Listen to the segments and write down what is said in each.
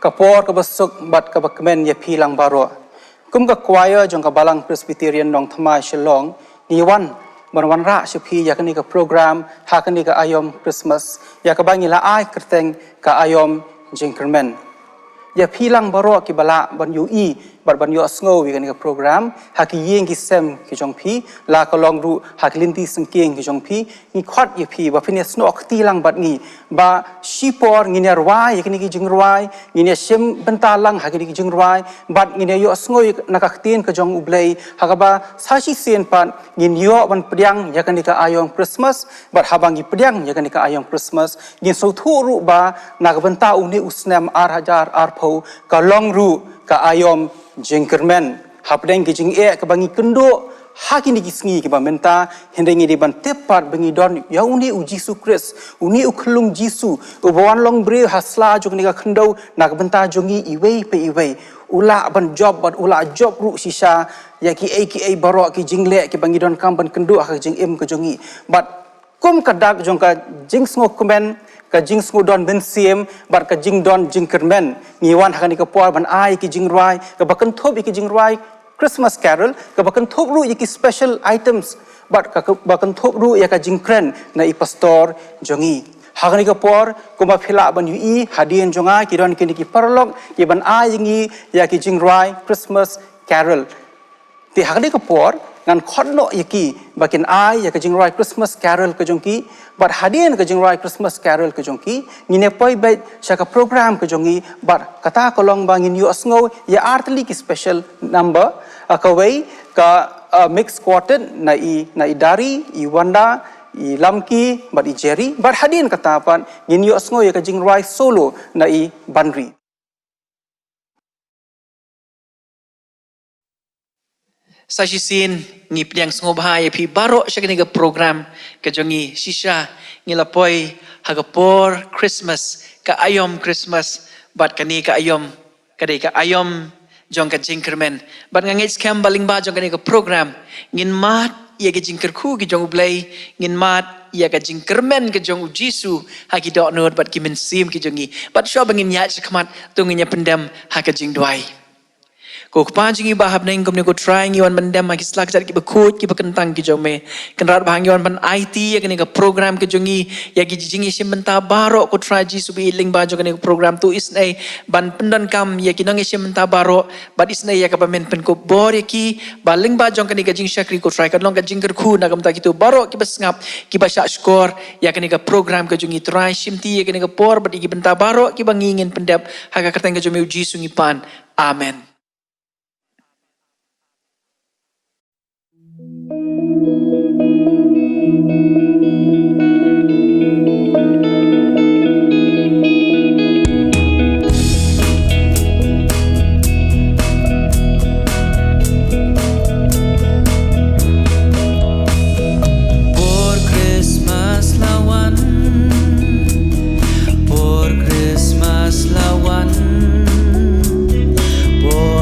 kapor ka basuk bat ka bakmen Iaphi lang baroh kum ka choir jong ka balang Presbyterian nong thamai Shillong niwan ban ra shiphi yakani ka program hakani ka Aiom Christmas yakabang ila ai kyrteng ka Aiom Jingkryrmen Iaphi lang baroh ki bala ban UI ban yo sngo wi kan ka program haki yeng ki sem ki jong phi la ka long ru hak linti sengkeng ki jong phi ni khot Iaphi ba fines no akti lang bat ni ba shipor ngin yarwai yakani ki jingrwai ngin syiem bentalang hakani ki jingrwai bat ngin yo sngo nakaktin ka jong ublei hakaba sashi sen pan ngin yo ban pediang yakani ka Aiom Christmas bat habang ki pediang yakani ka Aiom Christmas ngin so thu ru ba nak benta uni usnam ar pho ka long ru ka Aiom Jingkryrmen hapdeng ki jing ka bangi kendo hakini ki sngi ki ba menta hendengi di ban tepat bangi don ya uni u jisu Christ uni u khlung jisu u bawan long bre hasla jong ni ka khendo nak benta jongi iwei pe iwei ula ban job ru sisa ya ki baroh ki jingle ki bangi don kam ban kendo ha jing ka jongi but kum kadak jong ka jingkmen ka jingsuk don mynsiem bar ka jing don jingkyrmen ngiwan hakani ka por ban ai ki jingrai ka bakan thop ki jingrai Christmas carol ka bakan thop ru ki special items bar ka bakan thop ru ya ka jingkren na i pastor jongi hakani ka por kuma phila ban UI hadien jonga ki don ki parlok ki ban ai ngi ya ki jingrai Christmas carol ti hakani ka por ngan khot no yaki bakin ai ya ka jingrai Christmas carol ka jongki but hadien ka jingrai Christmas carol ka jongki ngine poi bai saka program ka jongi but kata kolong bangin yu asngo ya artli ki special number ka wei ka mix quartet na i dari i wanda i lamki but i jerry but hadien kata pan ngin yu asngo ya ka jingrai solo na i bandri Sajisin ngi piliang sngobha Iaphi baroh syakani ka program ka jongi shisha ngilapoi hagapor Christmas ka Aiom Christmas bat kani ka Aiom kadai ka Aiom jong ka jingkyrmen bat ngangit scam baling ba jong kani ka program ngin mat ia ka jingkyrku ki jong blei ngin mat ia ka jingkyrmen ka jong jisu haki dok nod bat ki mynsiem ki jongi bat syo bangin ya chakmat tunginya pendam ha ka jingdwai ko kpa jingi bahab neng kom ne ko try ngi wan bandam ma kislak jar ki bakut ki bakentang ki jome kenrat bahang yon ban IT ya kene ka program ke jongi ya ki jingi simenta baroh ko try ji subi ling ba jo kene program tu isnai ban pendan kam ya ki nang simenta baroh bat isnai ya ka pamen pen ko bor ya ki baling ba jong kene ka jing syakri ko try ka long ka jingkyrku na kam ta kitu baroh ki basngap ki basya skor ya kene ka program ke jongi try simti ya kene ka por bat ki benta baroh ki bangingin pendap ha ka kerteng ka jome uji sungi pan amen. Por Christmas lawan, por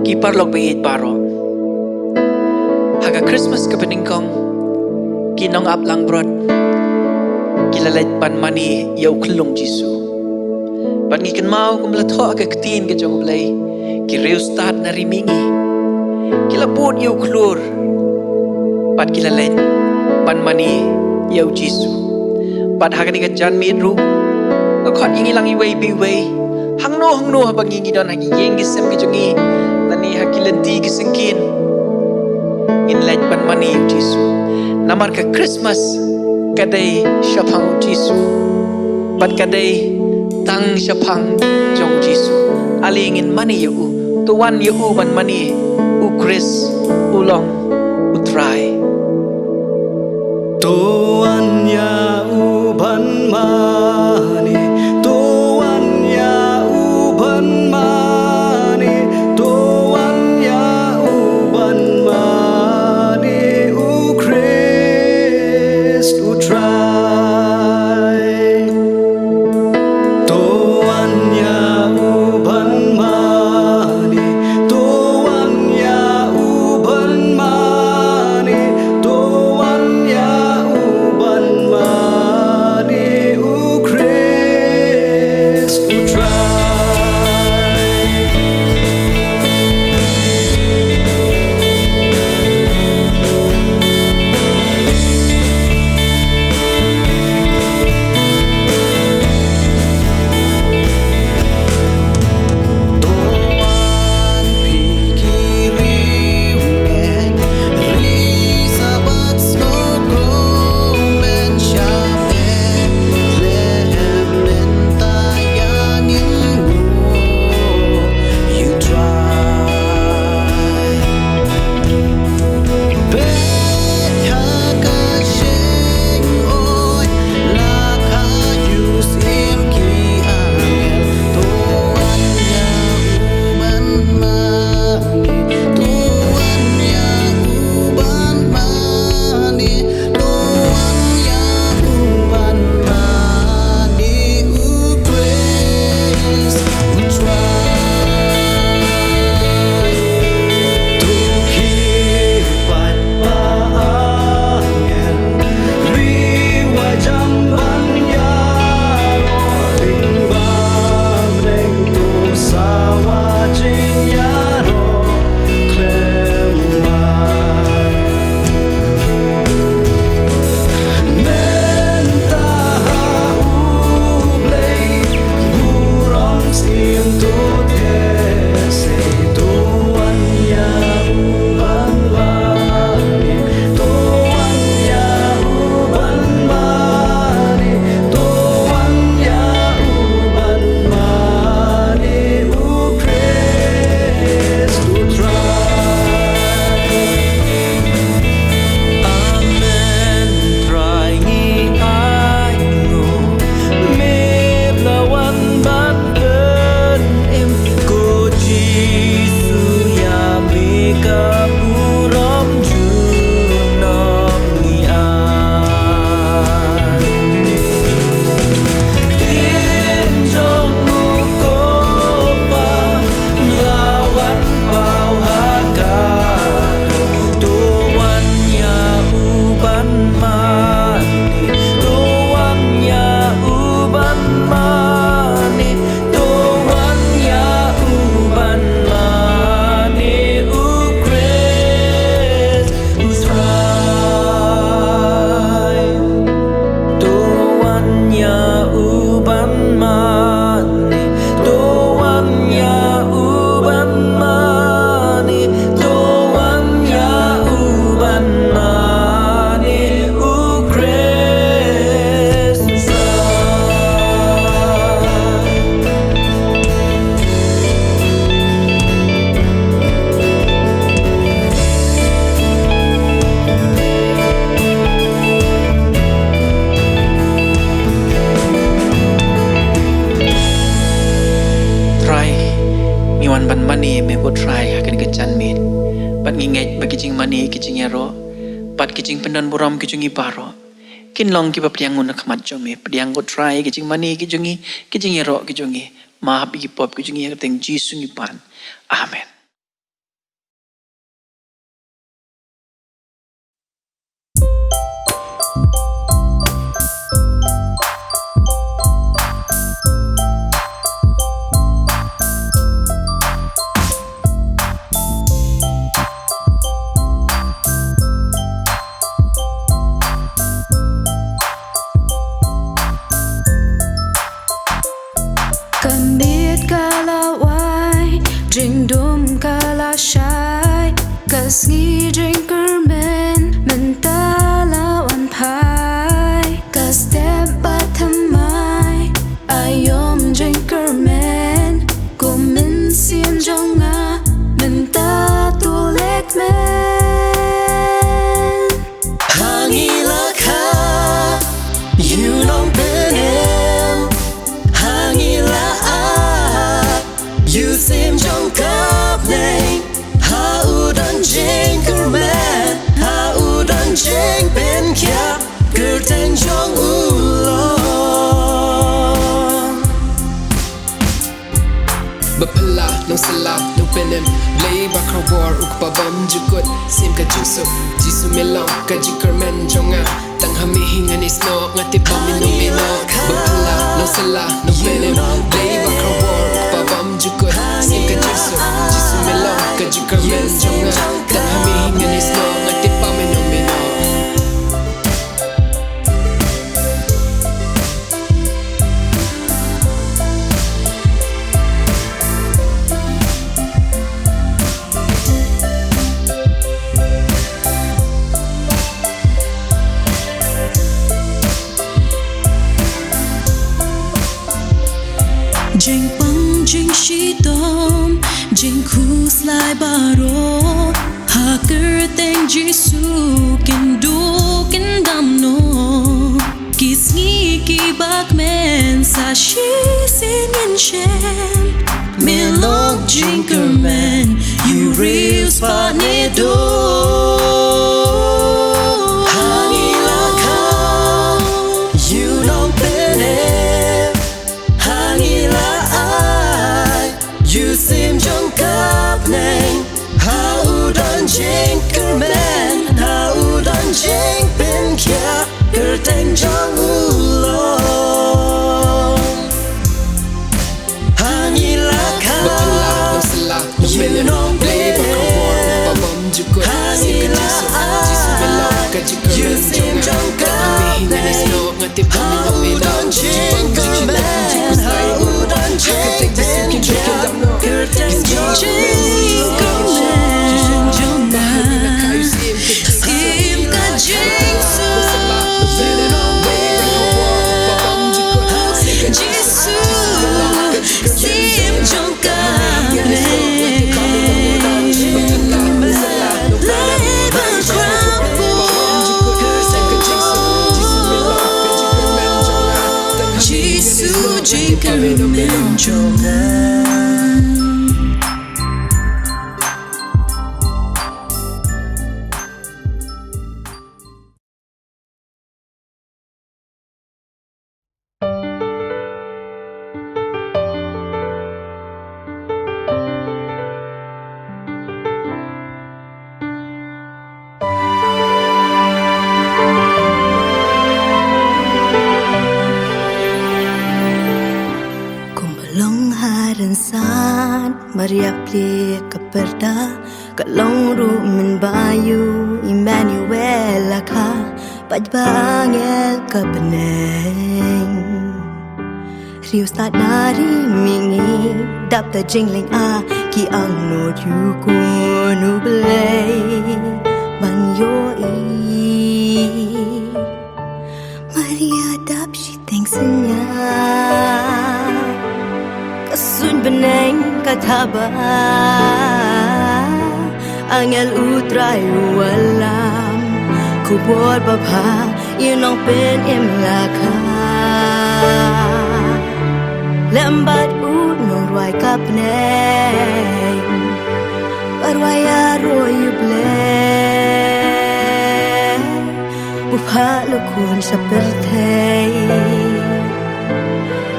Kiparlog bait baroh. Haga Christmas kapeningkong kinong aplang brod. Kilalait pan mani yaw klong Jisu. Pan ngikan mau kumlatho aga ketin ke jong blei. Kireu start na rimingi. Kilabot yaw klur. Pat kilalait pan mani yaw Jisu. Pat haga ni jan midru. Khot ingi lang iway biway. Hangno habang ingi don hagi yeng gisem ke jongi. Nani hakilanti kisengkin. Inlet pan mani yaw Jisu. Namar ke Christmas kadai syapang Jisu. Pat kadai tang syapang jong Jisu. Alingin mani yaw tuan yaw ban mani u Chris ulong utrai. Tuan yaw ban mani tuan yaw ban mani tuan yaw ban mani u Christ utrai. go try akan kecan min bat nginget bagi jing mani ki jing iaroh bat ki jing pendon buram ki jing baroh kin long ki papriang ngun khamat jome priang go try ki jing mani ki jing iaroh ki jing ma bi pop ki jing teng jisu ni pan amen. Jingdum kala shai kasngi jingkyrmen mentala wan pai kastep batamai Aiom jingkrmen mynsiem jong menta tulek men hangi lakha you long benem hangi la you seem jong khot how done jingkyrmen how done jingkmen kya kyrteng jong Baphylla, Nongsylla, Blei Bakhrawbor, Kpa Bymjukut, Syiem ka jingsuk, jisu melong ka jingkyrmen jong tang hami hingan isno ngati paminomino. Baphylla, Nongsylla, Blei Bakhrawbor, Kpa Bymjukut, Syiem ka jingsuk, jisu melong ka jingkyrmen jong tang hami hingan isno ngati paminomino. Jingkmen jingshitom jingkhu slai baroh ha kyrteng jingsuk kin damno kisngi ki bakmen sa Syiem milok jingkryrmen you real spot ne do hangi lakha you long benem hangi la you seem jong khot how done jingkyrmen how done jingkmen kya kyrteng jong hangi lakha Baphylla, Nongsylla, Blei Bakhrawbor, Kpa Bymjukut, Syiem ka jingsuk, jisu melong ka jingkyrmen jong hami hingan isno ngati paminomino. Jingkyrmen, how done jingkmen kya kyrteng jong Syiem ka jingsuk jisu Syiem jong Blei Bakhrawbor jisu jingkyrmen jong San Maria plie kaperda kalong ru min bayu Emmanuel ka pajbangel kabneng rius ta nari mingi dap ta jingling ki ang no yu kunu blei banyo Maria dap she thinks Kasun beneng kataba Angel utray walam Kubor baba Yunong pen imlaka Lembat unong ruay kapneng Halo khun seperti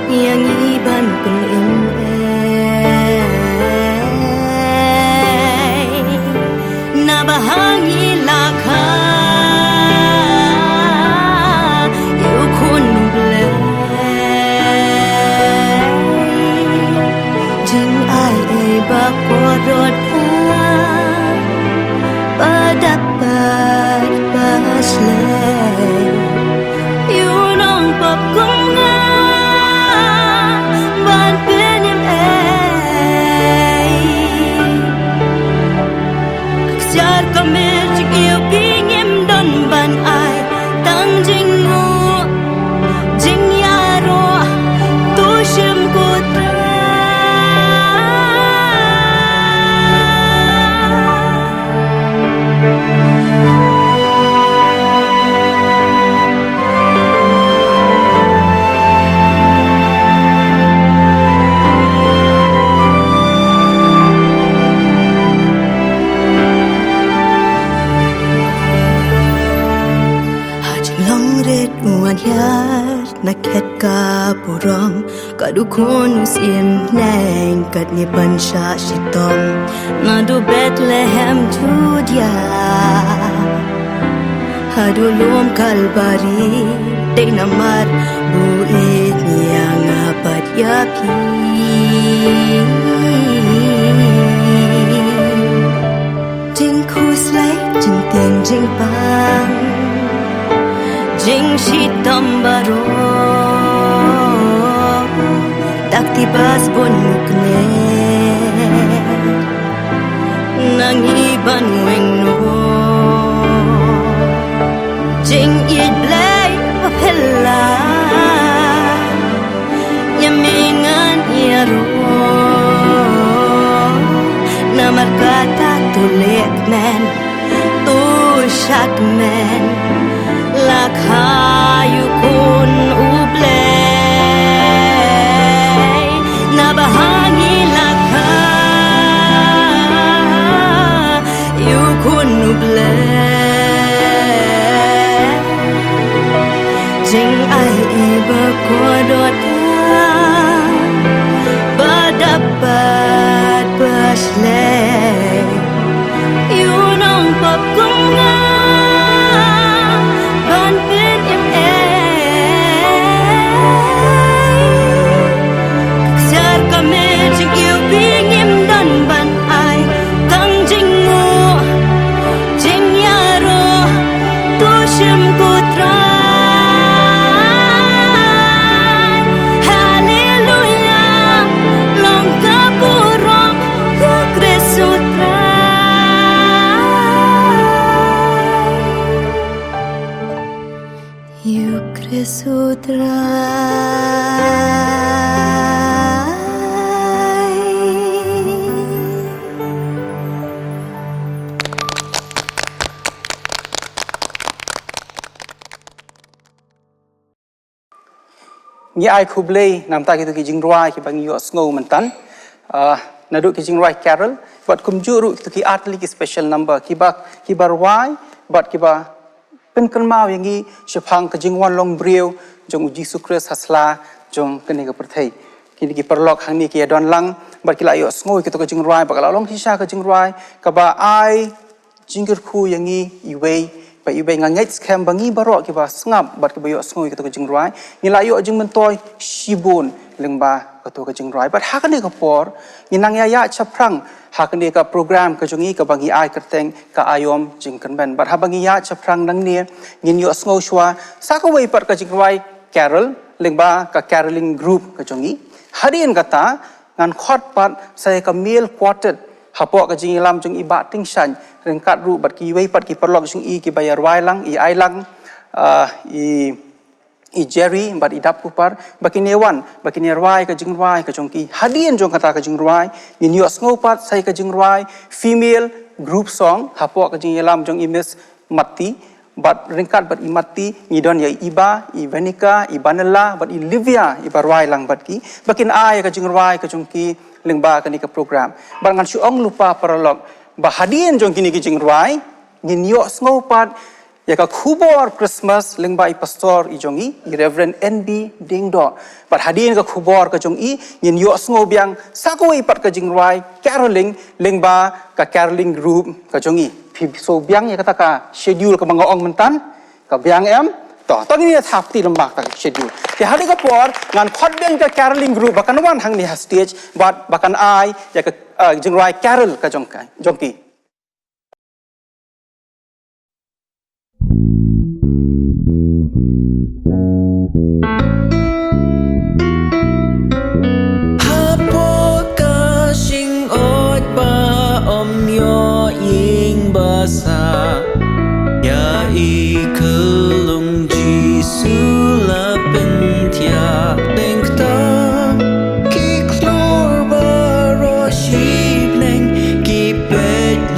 yang iban penim Naba hangi lakha yu khun blei jing ai bakhrawbor dapat baslei yu nong pop kunga ban penim jar kamel jikiu pingem don ban ai tang jingu jing iaroh tu syiem kutra na khet ka puram ka du khun Syiem nang kat ni bansha shitom na du Bethlehem Judea hadu lom kalbari de namar bu yang apat yapi jingkhu slai jingteng jingpang jingsitam baroh takti bas bonukne nangiban wengno jing Blei Bakhrawbor nyamingan iaroh namar kata tulek men tu shakmen lakha yu khun khblei Naba hangi lakha yu khun khblei jing ai bakhrawbor dapat baslei yu nong pop kunga Ngi ai khublei nam ta kitu ki jingruai ki bangi yo snow mentan nadu ki jingruai carol but kum juru kitu ki atli ki special number ki barwai but ki ba penkan mau yangi shapang ka jingwan long brieu jong jingsuk hasla jong kene ka perthai kini ki perlok hang ni ki don lang but ki la yo snow kitu ka jingruai ba la long hisha ka jingruai ka ba ai jingkyrku yangi iwei ba ibai ngangai scam bangi baroh ki ba sngap bat ki ba yo snow kitu ka jingruai ni la yo jing mentoi shibun lengba kitu ka jingruai but ha kene ka por ni nang ya chaprang ha kene ka program ka jongi ka bangi ai kyrteng ka Aiom jingkyrmen but ha bangi ya chaprang nang ni ngin yo snow shwa sa ka wei pat ka jingruai carol lengba ka caroling group ka jongi hadin kata ngan khot pat saya ka meal quartet hapok ka jingilam jong iba ting shan rengkat ru bat ki wei pat ki perlok jong i ki bayar wai lang i ai lang i Jerry bat idap kupar bakini wan bakini rwai ka jingruai ka jong ki hadien jong kata ka jingruai ni yos ngopat sai ka jingruai female group song hapok ka jingilam jong imis mati bat ringkat bat imati ngidon ya iba i venika i banela bat i livia i barwai lang bat ki bakin ai ka jingruai ka jong ki lengba ka ni ka program bangan syong lupa paralog bahadien jong kini ki jingruai ngin yo ngopat ya ka khubor Christmas lengba I pastor I jongi I Reverend NB Dingdo but hadin ka khubor ka jongi yin yo sngo biang sakoi pat ka jingrai caroling lengba ka caroling group ka jongi so biang ya kata ka schedule ka mga ong mentan ka biang emตอนนี้ทับตีลำบากต่างเช่นเดียวที่หาได้ก็ปอดงานคอดเบนกับแคโรลิงกรุ๊ปบักันวันทางนี้ฮะสเตจบักันไออยากจึงไรแคโรลกับจงกีฮาโปกาชิงอดปาอมยอยิงบาซายาอีคือลงจีสุลาเป็นเทียเต็งตากีคลอร์บารอชีเพลงกีเป็ด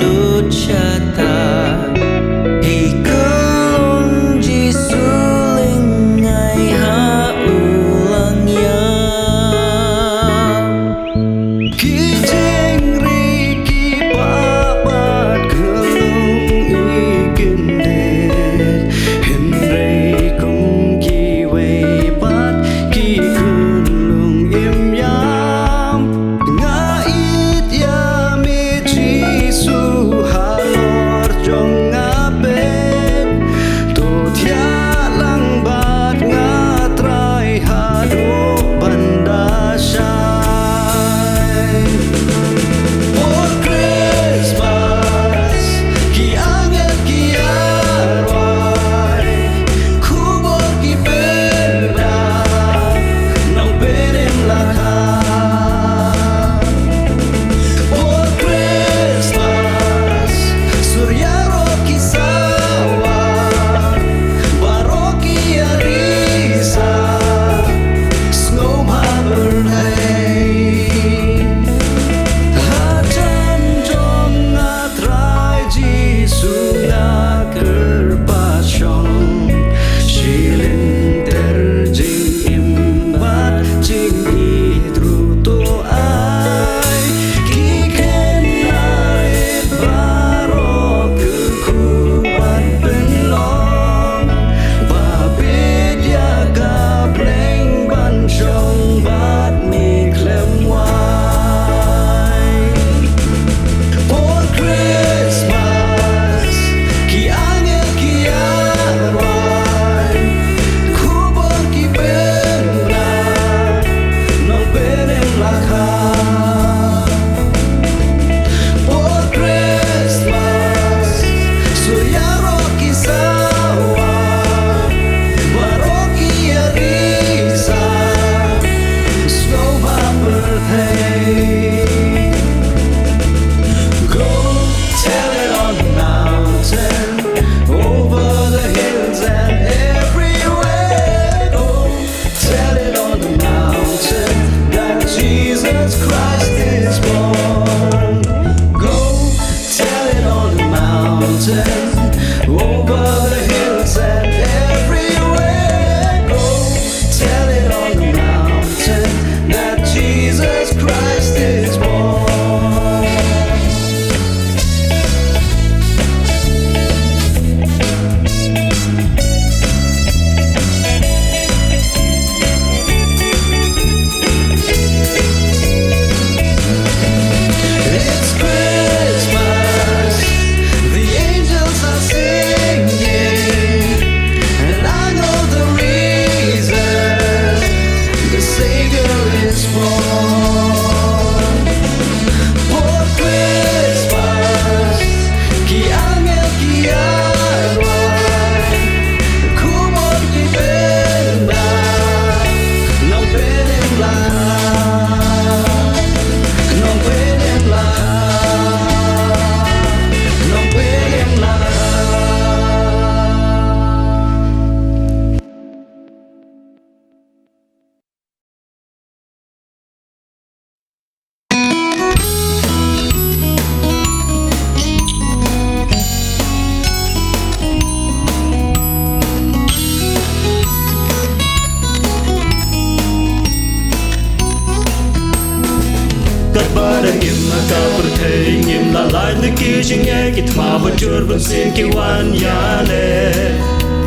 ka perthei ngim la lai le ki jinge ki thma ba jur bun sin ki wan ya le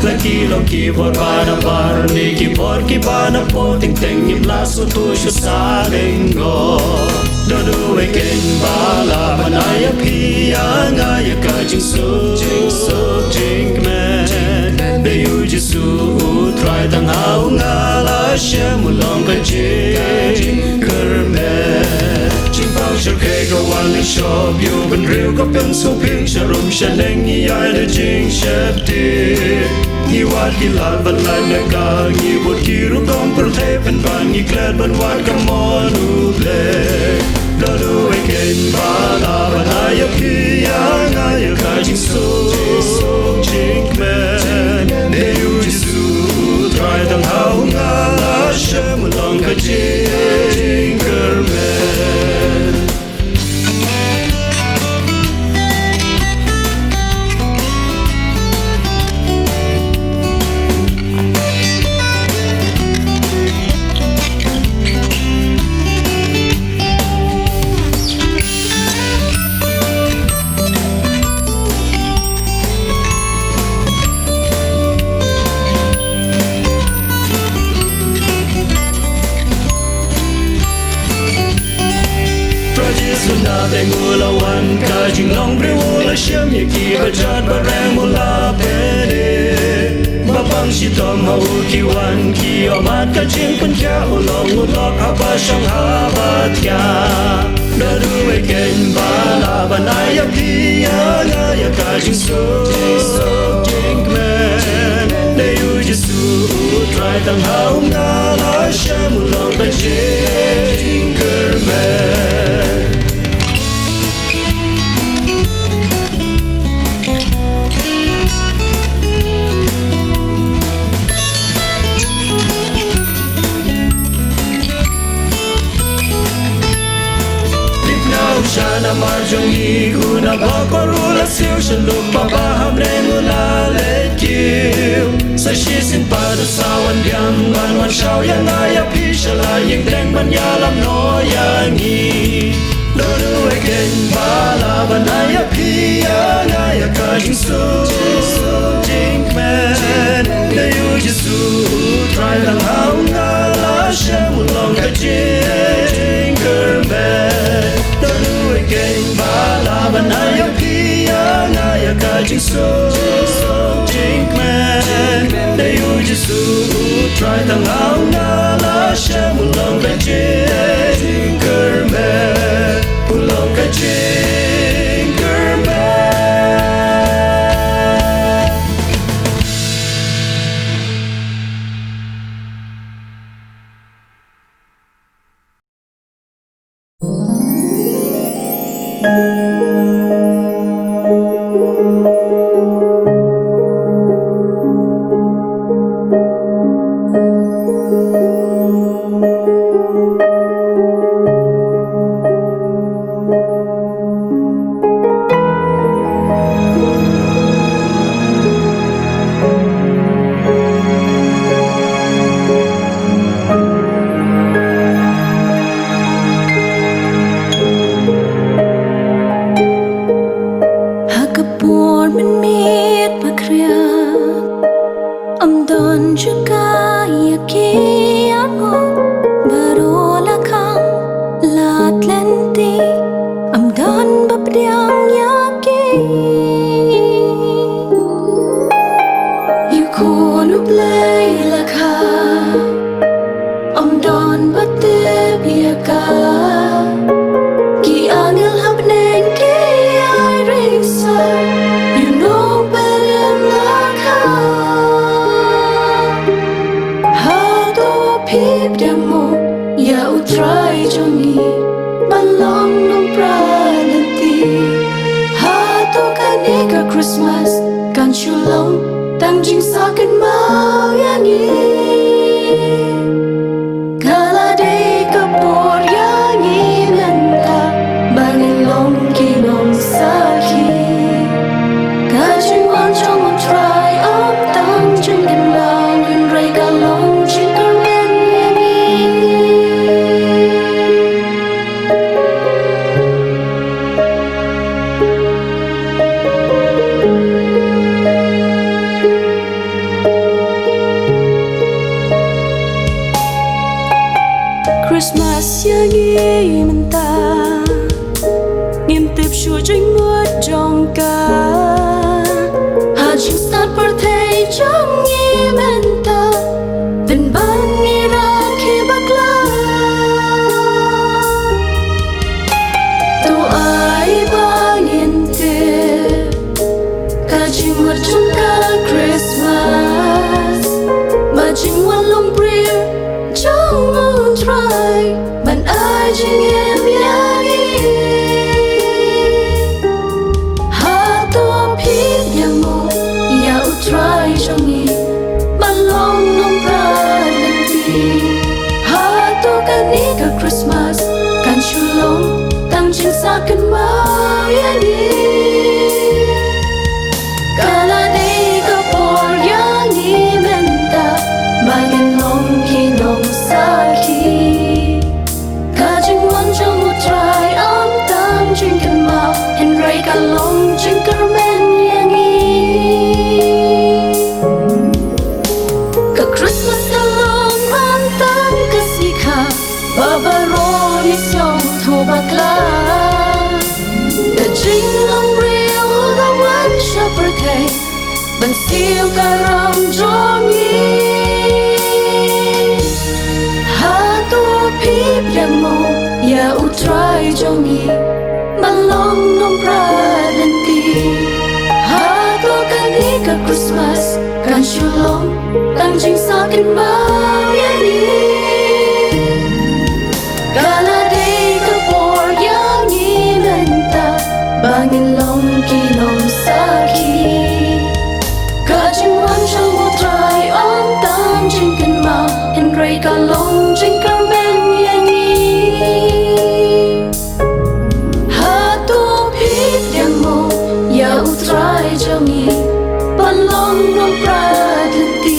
Laki lo ki vor bana bar ni ki vor ki bana po ting teng ngim la su tu shu sa lengo do do we ken bala banaya pi ya nga ya ka jingsuk jingkmen be yu jisu try dang hau nga la she mu long ka jingkyrmen jing pao shal ke go wan le shop yu ben riu ko pen su ping sharum shaleng ni ya le jing shep ti ni wat ki la ban la na ka ni bot ki ru kom per the pen ban ni klad ban wat ka mon u ble do do we ken bala banaya pi ya nga ya ka jingsuk jingkmen ne yu jisu try dang hau nga la she mu long ka jingkyrmen Mula wan ka jing long bre mula syiem ye ki ba jat ba rang mula pede ba bang shi tom ha u ki wan ki o mat ka jing kun kya u long u lok ha ba shang ha ba kya do do we ken ba la ba na ya pi ya na ya ka jing so jingkmen ne yu jisu try dang hau nga la she mu long ka jingkyrmen Shana marjong hi kuna bakorula siu shaluk papa hamre mula le kiu sa shi sin pa da sawan biang ban wan shao ya na ya pi shala ying deng ban ya lam no ya ngi do do again bala ban ya pi ya na ya ka jingsuk jingkmen ne yu jisu try lang hau nga la she mu long ka jingkyrmen Again, bala banaya pia naya ka jingsuk jingkmen ne yu jisu try tang hau nga la she mu long ka jingkyrmen mu long ka jingkyrmen Khristmas kan chu long tang jing sa kan mau ya ni kala de ka por ya ni men ka bangin long ki nong sa ki ka jing on chong on try on tang jing kan mau in rai ka long jingkyrmen ya ni Christmas ya nghi mình ta nghiêm tiếp chùa tránh nuốt trong ca hà chinh start birthday trong nghi mình ta tình ban nghi rakhe bakla tu ai ba ngin te ca chinh nuốt trong ca Christmas mà chinh one long prayer trong ngon try bạn ai chinh em ya nghi ha to phi yang mo ya u try trong nghi bạn long nong pra lên ti ha to kane ka Christmas kan chu long tăng chinh sa kan mau ya nghi kala day ka por ya nghi men ta bagin long ki nong sa ki ka jing wan trong một try tam jingkmen mau hen ray ka long jingkryrmen yang ka Christmas ka long man tam ka sikha baroh ni syiem thu bakla the jing long real the one shepherd day mynsiem ka ram jong ha to pip yang mo ya u try jong man long nong pra lên ti ha to kane ka Christmas kan chu long tăng chinh sa kan mau ya ni kala day ka por ya ni men ta bangin long ki nong sa ki ka ching wan chang mo try tam jingkmen mau hen ray ka long jingkyrmen yang ha to pip yang mo ya u try jong ban long nong pra lên ti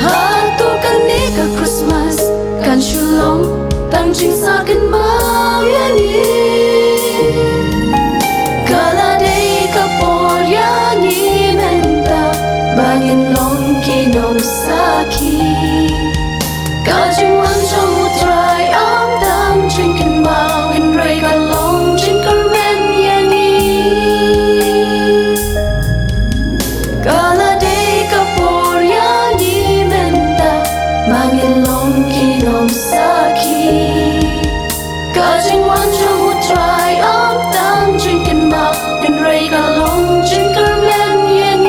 ha to kane ka Christmas kan chu long tăng chinh sa kan mau ya ni kala day ka por ya ni men ta bangin long ki nong sa ki ka jing wan trong một try tam jingkmen mau hen ray ka long jingkyrmen yang kala day ka por ya ni men ta bangin long ki nong sa ki ka jing wan trong một try tam jingkmen mau hen ray ka long jingkyrmen yang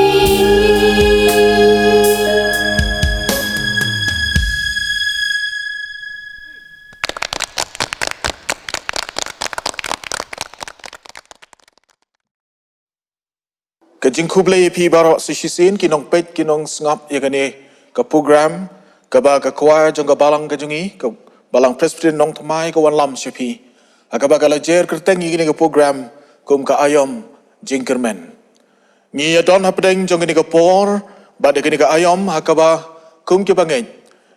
Ka khublei Iaphi baroh Syiem kinong pet kinong ngap ya kane ka program ka ba ka choir jong ka balang ka jongi ka balang presbyterian nong thamai ka wan lam Iaphi ka ba ka lajer kyrteng ni ka program kum ka Aiom jingkyrmen ni ya don hapdeng jong ni ka por ba de ka Aiom ka ba kum ki bangen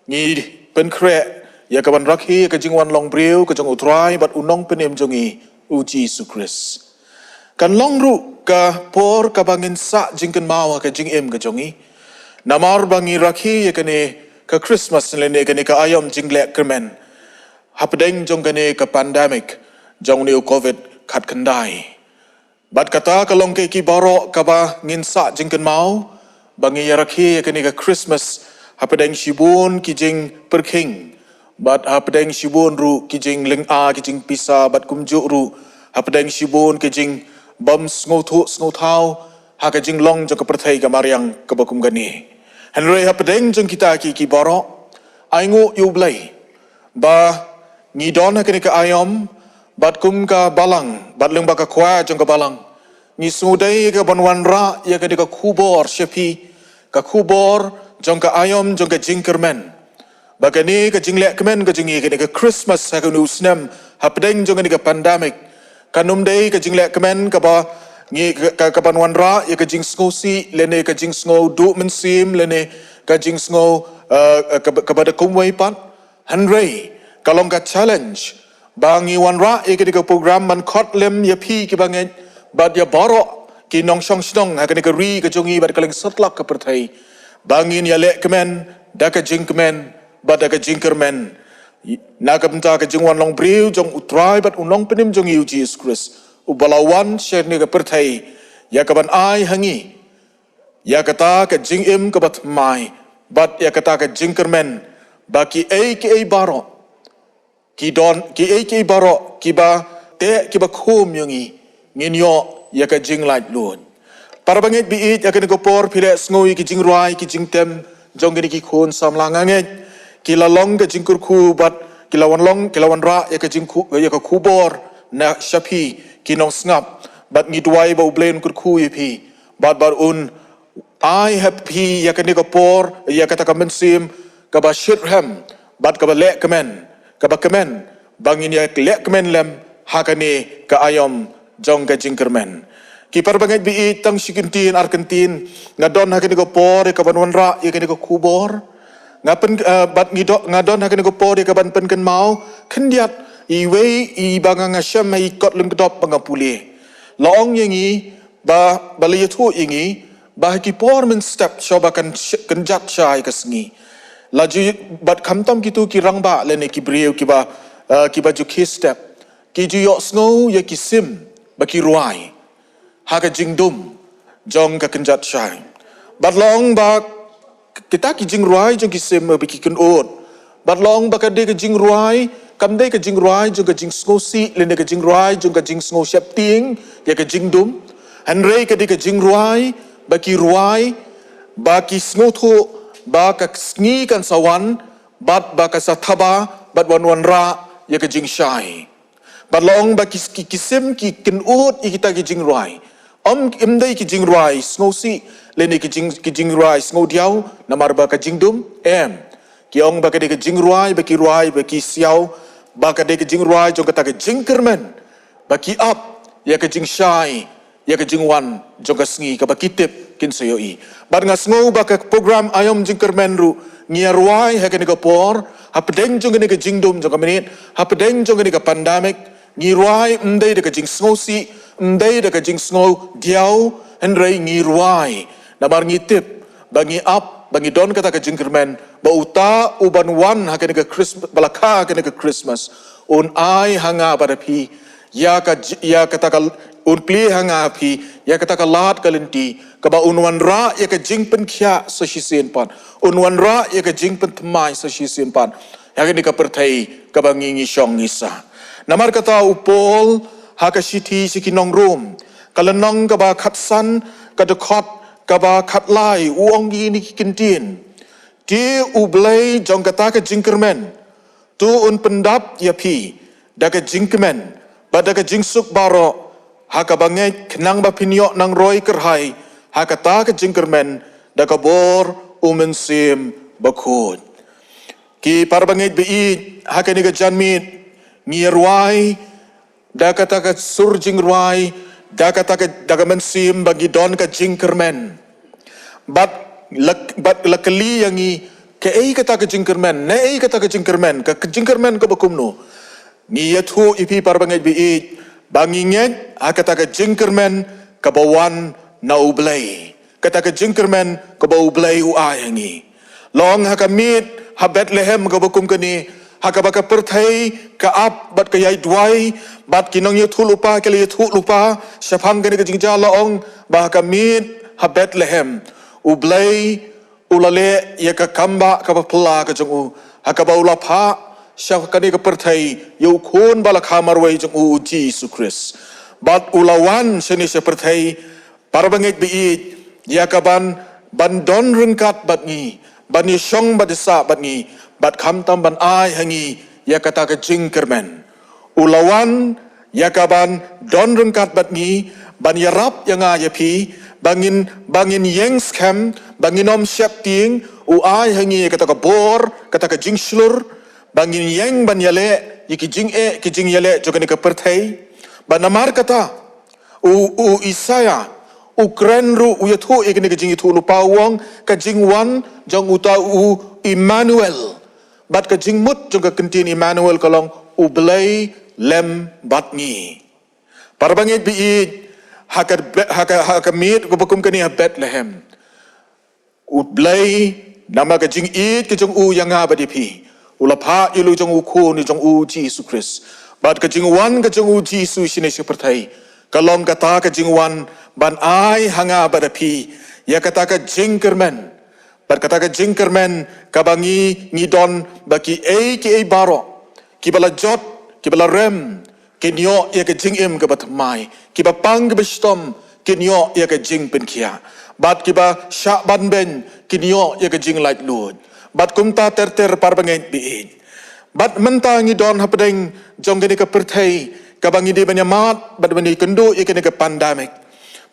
ni pen kre ya ka ban rakhe ka jingwan long breu ka jong utrai bat unong penem jongi uji sukris kan long ru ka por ka bangin sa jingkmen mau ka jingem ka jongi namar bangi rakhe kane ka Christmas lene kane ka Aiom jingkyrmen hapdeng jong kane ka pandemic jong ni covid khat kandai bat kata ka long ke ki baroh ka ba ngin sa jingkmen mau bangi rakhe kane ka Christmas hapdeng shibun ki jing perking bat hapdeng shibun ru ki jing ling a ki jing pisa bat kumju ru hapdeng shibun ki jing bam sngo thau ha ka jing long jong ka perthai ka mariang ka bakum gani henry hapdeng jong kita ki baroh aingu yu blei ba ni don ha ka Aiom bat kum ka balang bat leng ba ka khwa jong ka balang ni sudai ka banwan ra ya ka khubor shepi ka khubor jong ka Aiom jong ka jingkyrmen bagani ka jingkmen ka jingi ka Christmas ha ka nu snem hapdeng jong ka pandemic kanum dei ka jingkmen ka ba ngi ka banwan ra ya ka jingsuk lene ka jingsuk du mynsiem lene ka jingsuk ka ba de kumwei pat hanrei kalong ka challenge bangi wan ra ya ka program man khot lem ya phi ki bangen bad ya baroh ki nong shong ha ka ri ka jongi bad kaleng satlak ka perthai bangin ya lekmen da ka jingkmen bad da ka jingkyrmen Naga benta ka jingwan long briu jong utrai bat unong penim jong yu Jesus Christ. Ubalawan share ni ka pertai. Ya ka ban ai hangi. Ya kata ka jingim ka bat mai. Bat ya kata ka jingkyrmen. Baki ai baroh. Ki ai baroh. Ki ba te ki ba khum yungi. Ngin yo ya ka jing light lun. Para bangit biit ya ka ni kopor pile sngoy ki jing ruai ki jing tem. Jong gini ki khun sam langanget. Kila long ke jingkyrku bat kilawan ra ya ke khubor na shapi kinong snap bat ngidwai ba Blei Un Kyrkhu Iaphi bat un I happy ya ke nikapor ya kata ka mynsiem ka ba shirham bat ka ba lekmen ka ba kemen bangin ya lekmen lem hakane ka Aiom jong ka jingkryrmen ki parbangai bi tang sikintin arkentin ngadon hakane ko por ka banwan ra ya ke khubor ngapen bat ngadon hakan ko por ka ban pen kan mau kendiat iwe I bangang asyam mai kot lung kedop pangapuli long yangi ba baliyatu yangi ba ki por men step shoba kan kenjat syai kasngi laju bat khamtam kitu ki rangba le ne ki brieu ki ba ju ki step ki ju yo snow ya ki sim ba ki ruai ha ka jingdum jong ka kenjat syai bat long ba kita ki jing ruai jong ki sem biki kun ot bat long baka de ka jing ruai kam de ka jing ruai jong ka jing sngo si le ne ka jing ruai jong ka jing sngo shep ting ya ka jing dum han re ka de ka jing ruai baki ruai baki sngo thu ba ka sngi kan sawan bat baka sa thaba bat wan ra ya ka jing shai bat long baki ki sem ki kun ot I kita ki jing ruai imdai ki jing ruai sngo si leni ki jing ruai sngo diau namar ba ka jing dum ki ong ba ka de ka jing ruai ba ki siau ba ka de ka jing ruai jong ka ta ka jingkyrmen ba ki up ya ka jing shai ya ka jing wan jong ka sngi ka ba kitip kin sayo I ba nga sngo ba ka program Aiom jingkyrmen ru ngia ruai ha ka ni ka por hapdeng jong ni ka jing dum jong ka minit hapdeng jong ni ka pandemic ngi ruai mdai de ka jing sngo si mdai de ka jing sngo diau henrei ngi ruai namar ngitip bangi up bangi don kata ka jingkyrmen ba uta uban wan hakene ka Christmas balakha hakene ka Christmas un ai hanga barapi ya kata ka un pli hanga phi ya kata ka lat kalenti ka ba unwan ra ya ka jingpen khya sa Syiem pan unwan ra ya ka jingpen tmai sa Syiem pan hakene ka perthai ka bangi ngi shong ngisa namar kata upol haka shiti sikinong room kalanong ka ba khatsan ka de khot ka ba khatlai uongi ni kintin ti ublei jong kata ka jingkryrmen tu un pendap Iaphi da ka jingkmen ba da ka jingsuk baroh ha ka bangai khnang ba pinyo nang roi kerhai ha kata ka jingkyrmen da ka bor mynsiem bakhut ki parbangai bi ha ka ni ka janmit ngirwai da kata ka surjing ruai da kata ka mynsiem bagi don ka jingkyrmen bat lakali yangi ke kata ka jingkyrmen ne kata ka jingkyrmen ka bakumno ni yathu Iaphi parbangai bi banginget kata ka jingkyrmen ka bawan na ublei kata ka jingkyrmen ka ba ublei uayangi long hakamit ha Bethlehem ka bakum kani hakabaka perthai ka ap bat ka yai dwai bat kinong yathu lupa ke yathu lupa syafang kani ka jingja laong ba kamit ha Bethlehem ublei ulale ya ka kamba ka pula ka jong hakaba ulapha syaf kani ka perthai yu khun balakha marwai jong Jesus Christ bat ulawan seni seperthai parabangit bi ya ka ban don rengkat bat ngi ban ni syong bat desa bat ngi bat khamtam ban ai hangi ya kata ka jingkyrmen ulawan ya ka ban don rengkat bat ngi ban yarap yang Iaphi bangin yengskem bangin om syap ting u ai hangi kata ka bor kata ka jingslur bangin yeng ban yale ki jing yale jogani ka perthai ban namar kata u Isaya Ukren ru u yathu ikni ka jing itu lupa wong ka jingwan jong uta u Emmanuel bat ka jingmut jong ka kentin Emmanuel kalong ublei lem batngi parbangit bi hakamit ko bakum kani Bethlehem ublei nama ka jing ka jong u yanga badipi ulapa ilu jong uku ni jong u Jisu Kris bat ka jingwan ka jong u Jisu sine seperti kalong kata ka jingwan ban ai hanga badapi ya kata ka jingkyrmen bat kata ka jingkyrmen kabangi ngidon baki ki baroh ki bala jot ki bala rem ki nyo ya ka jingim ka batmai ki ba pang ka bestom ki nyo ya ka jing pen kia bat ki ba sha ban ben ki nyo ya ka jing light lord bat kumta ter parbangen biin bat menta ngidon hapdeng jong gani ka perthai kabangi di banyamat bat bani kendu ya ka ka pandemic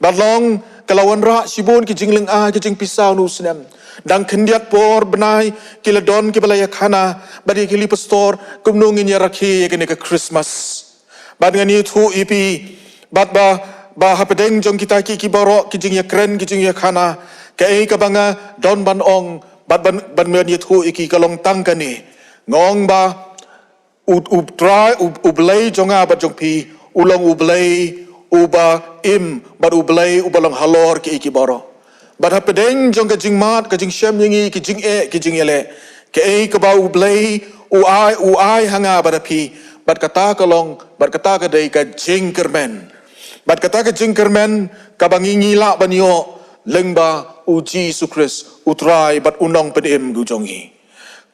bat long kalawan ra sibun ki jingling ki jing pisau nu snem dang kendiat por benai kila don ki balaya khana badi kili pastor kumnungin ya rakhe ya ka Khristmas bat ngani thu ipi bat ba hapdeng jong kita ki baroh ki jing ya kren ki jing ya khana kai ka banga don ban ong ban men ya thu iki kalong tang kani ngong ba try blei jonga bat jong pi ulong blei uba bat blei ubalong halor ki baroh bat hapdeng jong ka jingmat ka jing syem yangi ki jing ele kai ka ba blei ai hanga badapi bat kata kalong bat kata ka dei ka jingkyrmen bat kata ka jingkyrmen ka bangi ngila banyo lengba uji sukris utrai bat unong pedim gujongi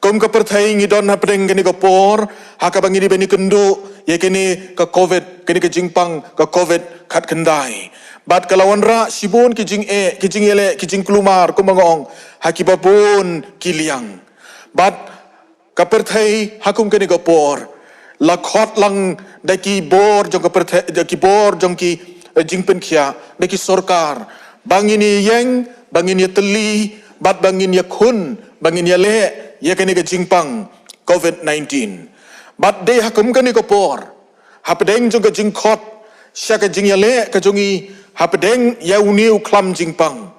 kom ka perthai ngidon hapdeng gani ka por haka bangi di bani kendu ye kini ka covid kini ka jingpang ka covid khat kendai bat kalawan ra sibun ki jing ele ki jing klumar kumangong hakibabun kiliang bat ka perthai hakum kini ka por la khot lang daki bor jong ka perthai daki bor jong ki jingpen khia daki sarkar bangini yeng bangini teli bat bangini khun bangini le ya kani ka jingpang covid-19 bat de hakum kani ka por hapdeng jong ka jing khot sya ka jing le ka jongi hapdeng ya uniu klam jingpang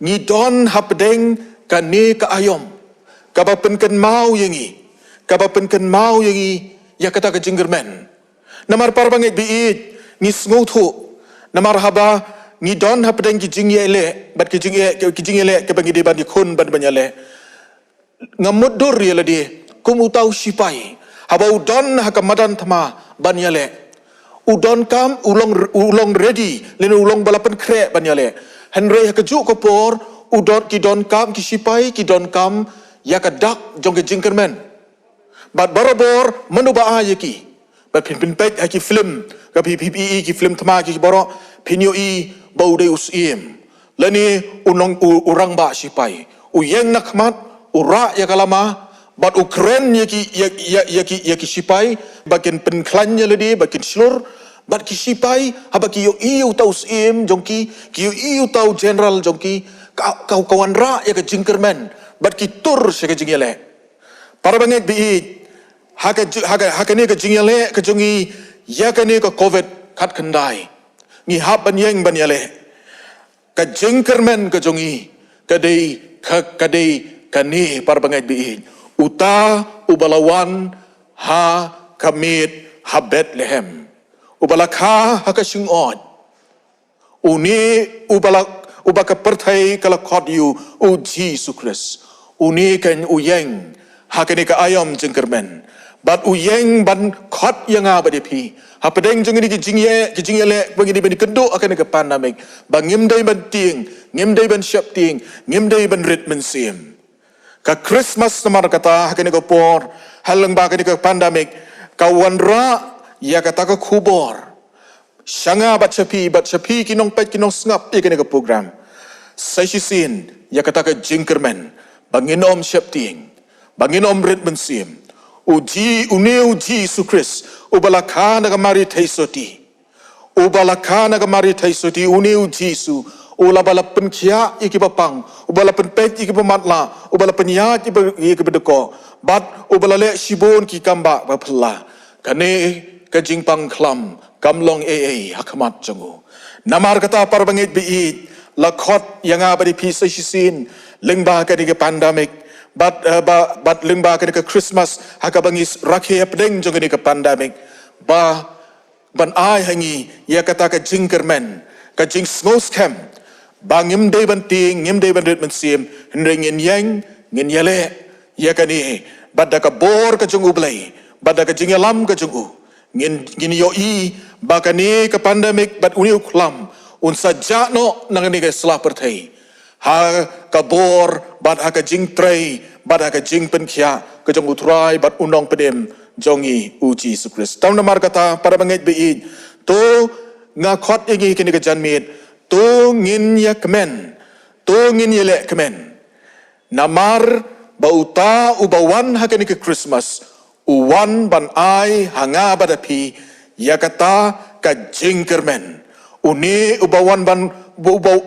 ngidon hapdeng kane ka Aiom ka ba pen kan mau yangi ya kata ka jingkrmen namar parbanget biit ni sngotu namar haba ngidon hapdeng ki jing ele bat ki jing ele ka bangi de ban khun ban banyale ngamudur ya ladi kumutau sipai haba udon hakamadan thama banyale udon kam ulong ready len ulong balapan kre banyale henry hakaju ko por udon ki don kam ki sipai ki don kam ya ka dak jong ke jingkyrmen bat barobor manuba ayaki bat pin pek haki film ka PPE ki film thama ki baroh pinyo bau de Syiem lani unong urang ba sipai uyeng nakmat ura ya kalama bat Ukraine yaki sipai bakin penklannya ledi bakin slur bat ki sipai habaki yo tau Syiem jongki ki yo tau general jongki kawan ra ya ka jingkyrmen bat ki tur se ka jingyele para banget bi haka ni ka jingyele ka jongi ya ka ni ka covid khat khandai ngi hap ban yeng ban yale ka jingkyrmen ka jongi ka dei kani parbangai bi uta ubalawan ha kamit ha Bethlehem ubalakha ha ka singod uni ubaka perthai kala khot yu u Jisu Kris uni kan uyeng ha kani ka Aiom jingkyrmen bat uyeng ban khot yanga badipi hapedeng jong ni ki jingye bangi di bani kendo akan ke pandemic bangim dai ban ting ngim dai ban syap ting ngim dai ban rit mynsiem ka Khristmas namar kata akan ke por halang ba ka pandemic kawan ra ya kata ka khubor shanga bat shapi kinong pet kinong ngap ikan ke program Syiem ya kata ka jingkyrmen bangin om syap ting bangin om rit mynsiem uji Jisu Kris ubalakha na kamari thaisoti uniu Jisu ulabala penkhia ikibapang ubala penpek ikipamatla ubala penya ikibedeko bat ubalale sibon ki kamba bapla kane kajingpang klam kamlong hakamat jangu namar kata parbangit biit lakhot yang abadi pisa sisin lengba ka di pandemic bat lengba ka di Khristmas hakabangis rakhe apdeng jong di pandemic ba ban ai hangi ya kata ka jingkyrmen ka jing snowscam bangim de ban ting ngim de ban rit mynsiem ring in yang ngin yale ya kani bada ka bor ka jong ublei bada ka jingalam ka jong u ngin yo i bakane ka pandemic bat uni uklam un sajano nangani ka slaperthei ha ka bor bat ha ka jingtrei bat ha ka jingpen khia ka jong utrai bat unong pedem jongi u Jesus Christ tam namar kata para bangai bi to nga khot ingi kini ka janmit to ngin yakmen to ngin yele kmen namar bauta ubawan hakani ke Christmas uwan ban ai hanga badapi yakata ka jingkyrmen uni ubawan ban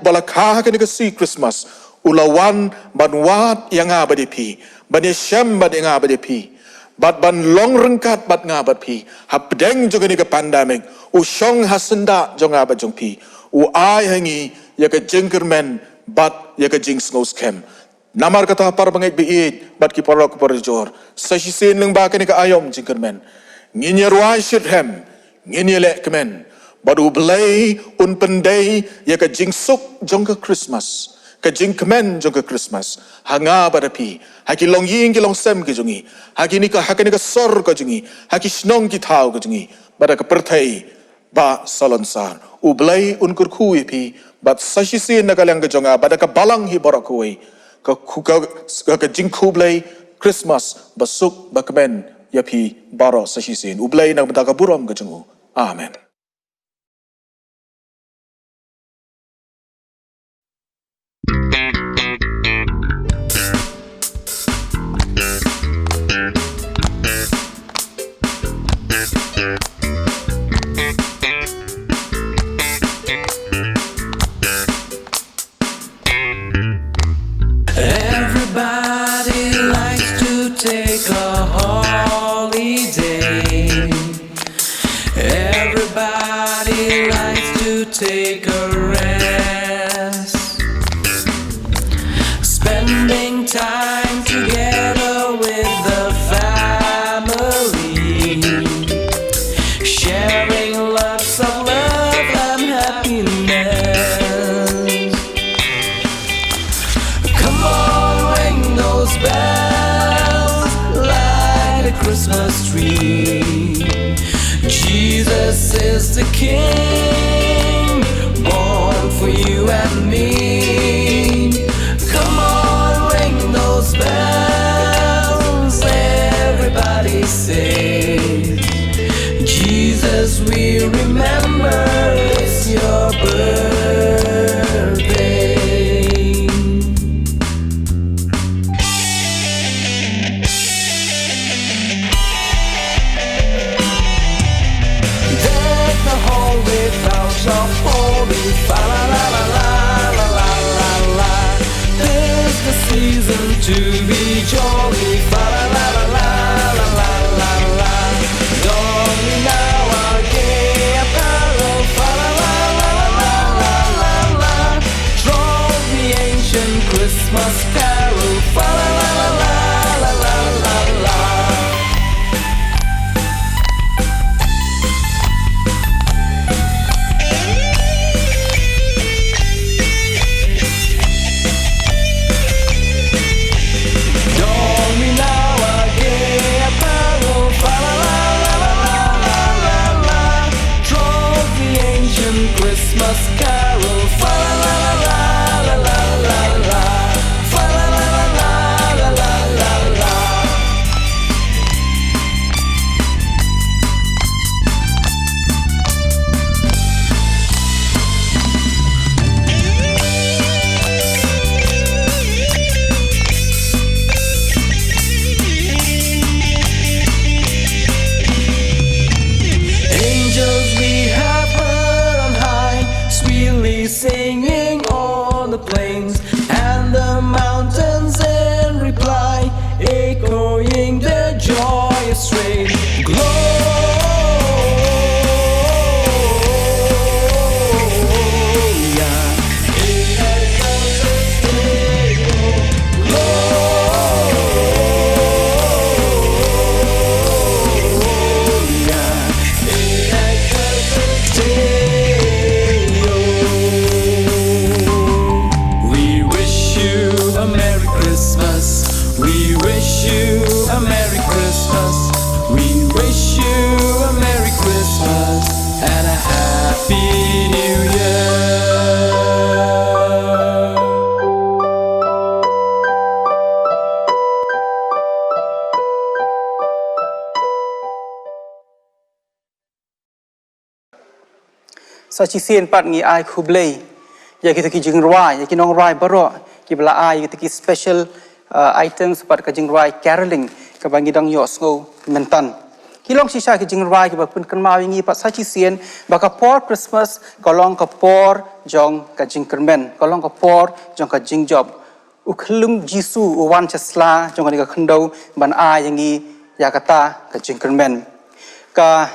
balakha hakani ke si Christmas ulawan ban wat yang abadipi ban syem ban yang abadipi bat ban long rengkat bat ngabapi hapdeng jogani ke pandemic usyong hasenda jonga bajongpi u ai hangi ya ka jingkyrmen bat ya ka jingsuk namar kata par bangai biit bat ki porok porjor sasisin leng ba kani ka Aiom jingkyrmen ngin ruai shithem ngin yele kemen badu Blei Un pendai ya ka jingsuk jong ka Christmas ka jingkmen jong ka Christmas hanga badapi haki long ying ki long sem ki jongi hakini ka sor ka jongi haki snong ki thau ka jongi bada ka perthai ba salonsar u Blei Un Kyrkhu Iaphi bat sasisin nagalang ka jonga bada ka balang hi borakoi ka jingkhu Blei Christmas basuk bakmen Iaphi baroh sasisin u Blei nang bada ka buram ka jongu amen. Everybody likes to take a holiday. Everybody likes to take a rest. Spending time together with the family. Sharing lots of love and happiness. Come on, ring those bells, light a Christmas tree. Jesus is the King, born for you and me. Come on, ring those bells, everybody say, Jesus we remember, it's your birthday. Deck the hall with our sachi sien pat ngi ai khublei ya kita ki jingrai ya ki nong rai baroh ki bla ai kita ki special items pat ka jingrai caroling ka bangi dang yo sngo mentan kilong sisa ki jingrai ki ba pun kan mau ngi pat sachi sien ba ka por Christmas kolong ka por jong ka jingkyrmen kolong ka por jong ka jingjob ukhlung jisu uwan chasla jong ka khandau ban ai ngi ya kata ka jingkyrmen ka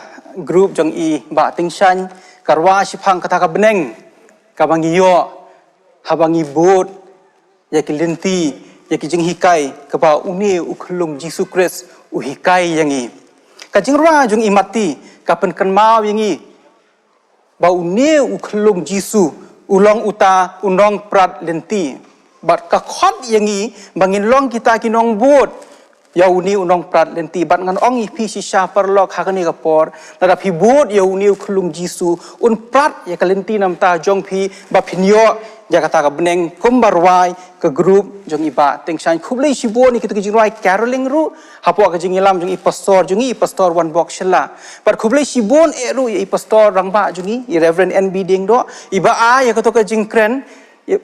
group jong i ba tingshan karwa sipang kata ka beneng ka bangi yo habangi bot ya ki linti ya ki jing hikai ka ba uni ukhlung jisu Christ uhikai yangi ka jingra jong i mati ka pen kan mau yangi ba uni ukhlung jisu ulong uta unong prat linti bat ka khot yangi bangin long kita kinong bot ya uni unong prat lenti bat ngan ong ipi sisa perlok hakani ka por nada pi bot ya uni khulung jisu un prat ya kalenti nam ta jong pi ba pinyo ya kata ka beneng kumbarwai ke group jong iba tengshan khublei sibo ni kita jingrai caroling ru hapo ka jingilam jong i pastor one box shela but khublei sibon e ru i pastor rangba jong i reverend NB ding do iba a ya ka to ka jingkren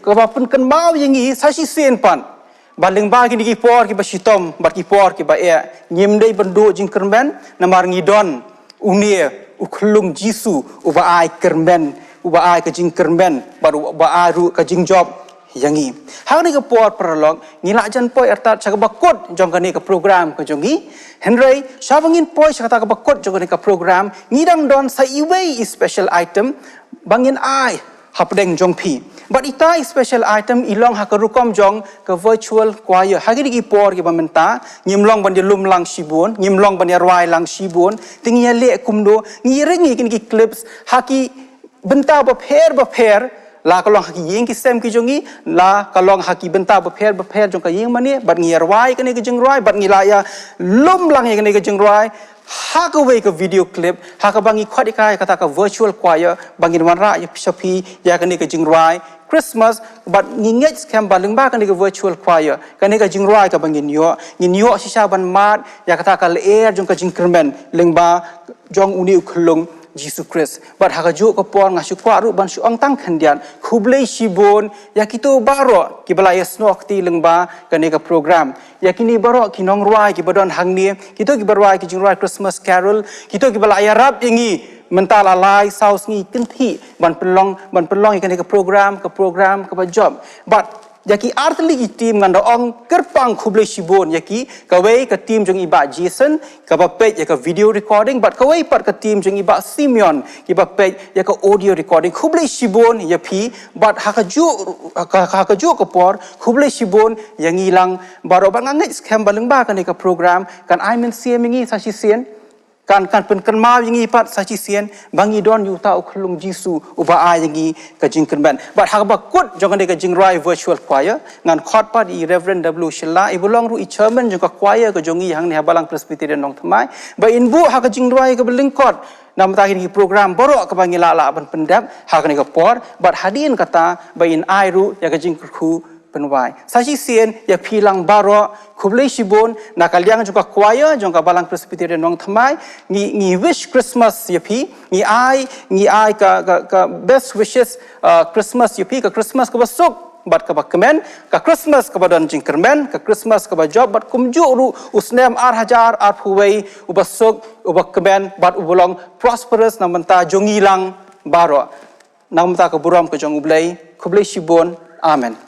ka ba pun kan mau yangi sashi sen pan baling ba kini ki por ki ba sitom bat ki por ki ba e nyim dei bendo jingkyrmen namar ngidon unie ukhlung jisu uba ai kyrmen uba ai ka jingkyrmen baru ba aru ka jingjob yangi hang ni ka por prolog ngila jan poi artat sa bakot jong ka ni ka program ka jongi henry sabangin poi sa ka bakot jong ka ni ka program ngidang don sa iway special item bangin ai hapdeng jong pi but itai special item ilong hakarukom jong ke virtual choir hagi gi por ki bamenta nyimlong ban lum lang sibon nyimlong ban rai lang sibon tingia le kumdo ngirengi kin ki clips haki benta ba pher la kalong haki yeng ki sem ki jongi la kalong haki benta ba pher jong ka yeng mani bat ngi rai kan ki jong rai bat ngi la ya lum lang ye kan ki jong rai hakaway ka video clip hakabangi khot ikai kata ka virtual choir bangin wanra ya pisapi ya kan ki jong rai Christmas but ngingej scam baling ba kan ka virtual choir kan ka jingrai ka bangin yo ngin yo sisa ban mat ya kata ka leer jong ka jingkyrmen lengba jong uni ukhlung Jesus Christ but hakajo ka por ngasu kwa ru ban su ong tang khandian khublei sibon ya kito baroh ki balaya snok ti lengba kan ka program ya kini baroh ki nong ruai ki badon hangni kito ki barwai ki jingrai Christmas carol kito ki balaya rap yangi mentala lai saus ngi kinthi ban pelong ikan ke program ke job but yaki artli ki team nganda ong kerpang khublei sibon yaki kawei ka team jong iba Jason ka ba page ya ka video recording but kawei pat ka team jong iba Simeon ki ba page ya ka audio recording khublei sibon ya pi but hakaju ka por khublei sibon yang ilang baro ba ngai scam baleng ba kan ka program kan I mynsiem ngi sashi sien kan pen kan mau yangi pat sachi sien bangi don yu ta ukhlung jisu uba a yangi ka jingkyrmen but hak ba kut jong ka jingrai virtual choir ngan khot pat i reverend W shilla i bulong ru i chairman jong ka choir ka jongi hang ne balang presbyterian nong thamai ba in bu hak ka jingrai ka beling kot nam ta ki program borok ka bangi la ban pendap hak ne ka por but hadin kata ba in ai ru ya ka jingkyrku penwai sachi sien ya philang baroh khublei sibon nakaliang juga choir jong ka balang presbyterian nong thamai ngi wish Christmas ya phi ngi ai ka best wishes Christmas ya phi ka Christmas ka basuk bat ka bakmen ka Christmas ka badan jingkyrmen ka Christmas ka ba job bat kumju ru usnem hajar phuwei ubasuk ubakmen bat ubulong prosperous namanta jongilang baroh namta ka buram ka jong ublei khublei sibon amen.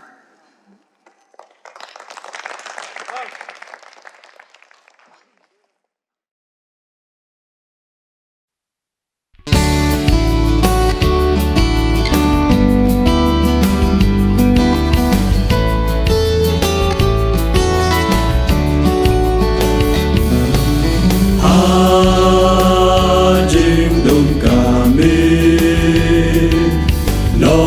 Nong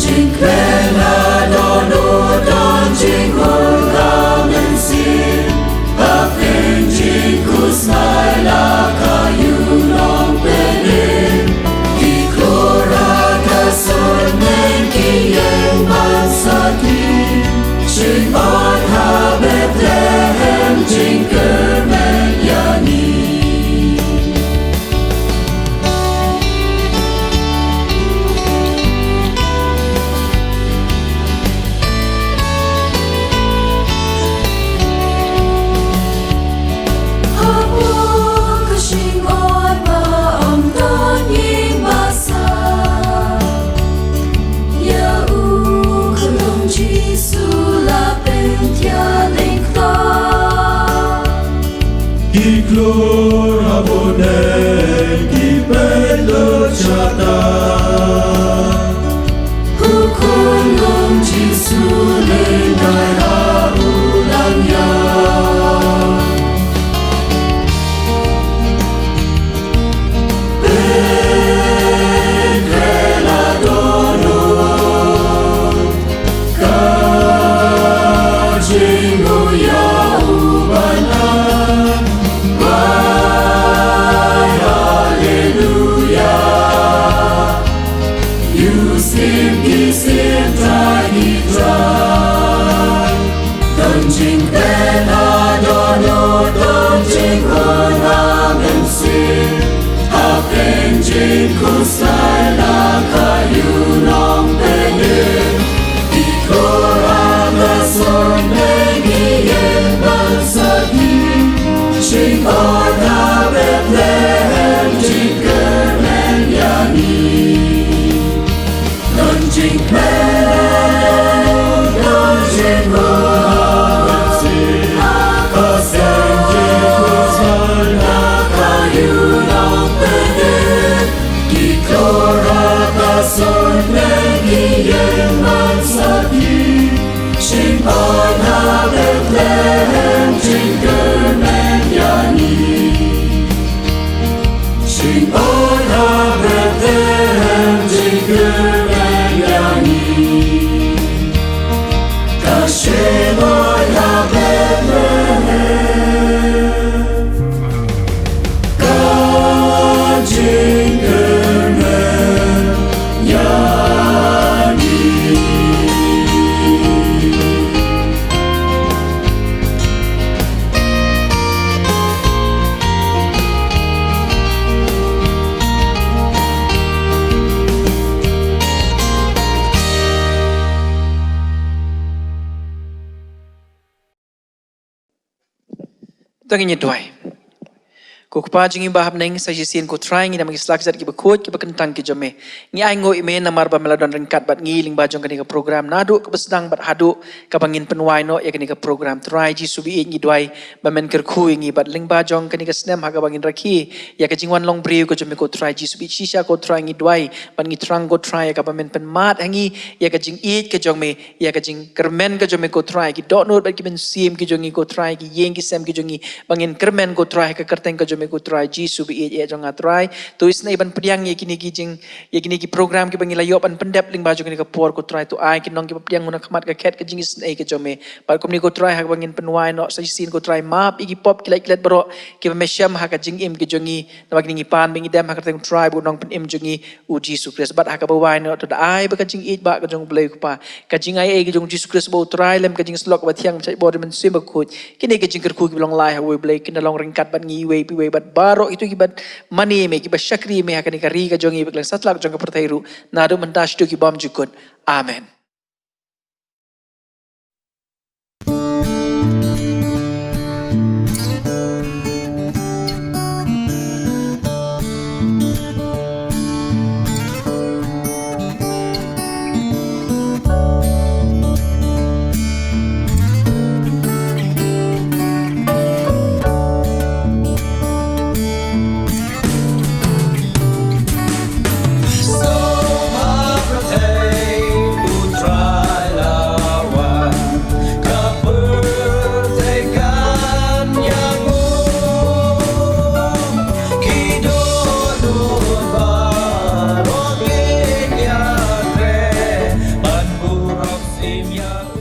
jingkmen adonu don jinghun mynsiem bakmen jingku smila kayu long penin di klora kasun men kiyeng mansaki Shimon ha Bethlehem jingkyrmen yani Glor abonen gipelo chata Hukun lom jisu lengai ha ulang ya Bedrela dono Kajingo ya ubana Syiem tiny dry Don jingkmen adonu don jinghun mynsiem Bakmen jingku smila kayu long penin Di klora kasun men kiyeng mansaki Shimon ha Bethlehem jingkyrmen yani Don jingkmen, don jinghun mynsiem Bakmen jingku smila kayu long penin Di klora kasun men kiyeng mansaki Shimon ha Bethlehem jingkyrmen yani Shimon ha Bethlehem jingkyrmen yani Shimon ha Bethlehem jingkyrmen yani Tangin doy. Ko kpa jingi bahab neng sa Syiem ko try ngi namang islak zat ki bakut ki bakentang ki jome ngi ai ngo ime namar ba meladon rengkat bat ngi ling bajong kani ka program nadu ka besdang bat hadu ka bangin penwai no ya kani ka program try ji subi ngi dwai ba men kyrkhu ngi bat ling bajong kani ka snem ha ka bangin rakhe ya ka jingwan long briu ko jome ko try ji subi shisha ko try ngi dwai ban ngi trang ko try ka ba men pen mat hangi ya ka jing eat ka jong me ya ka jingkyrmen ka jome ko try ki dot not bat ki mynsiem ki jongi ko try ki yeng ki sem ki jongi bangin kyrmen ko try ka kyrteng ka jome ko try ji subi e jong atrai to isna iban pediang ye kini ki program ki bangila yop an pendep ling baju kini ka por ko try to ai ki nong ki pediang una khamat ka khet ka jing isna ke jome par komni ko try ha bangin penwai no sa sin ko try map igi pop ki like let baro ki mynsiem ha ka jing im ki jongi na bagni pan bingi dem ha ka teng try bu nong pen im jongi u jisu kris bat ha ka bawai no to ai ba ka jing it ba ka jong blei pa ka jing ai ki jong jisu kris bo try lem ka jing slok ba thiang chai bo men sim ko kini ka jingkyrku ki long lai ha we blei kin long ringkat bat ngi we pi we bat baroh itu kibat mani me kibat syakri me hakani kari ka jongi beklang satlak jong ka perthairu nadu mentas tu Kpa Bymjukut. Amen. Bymjukut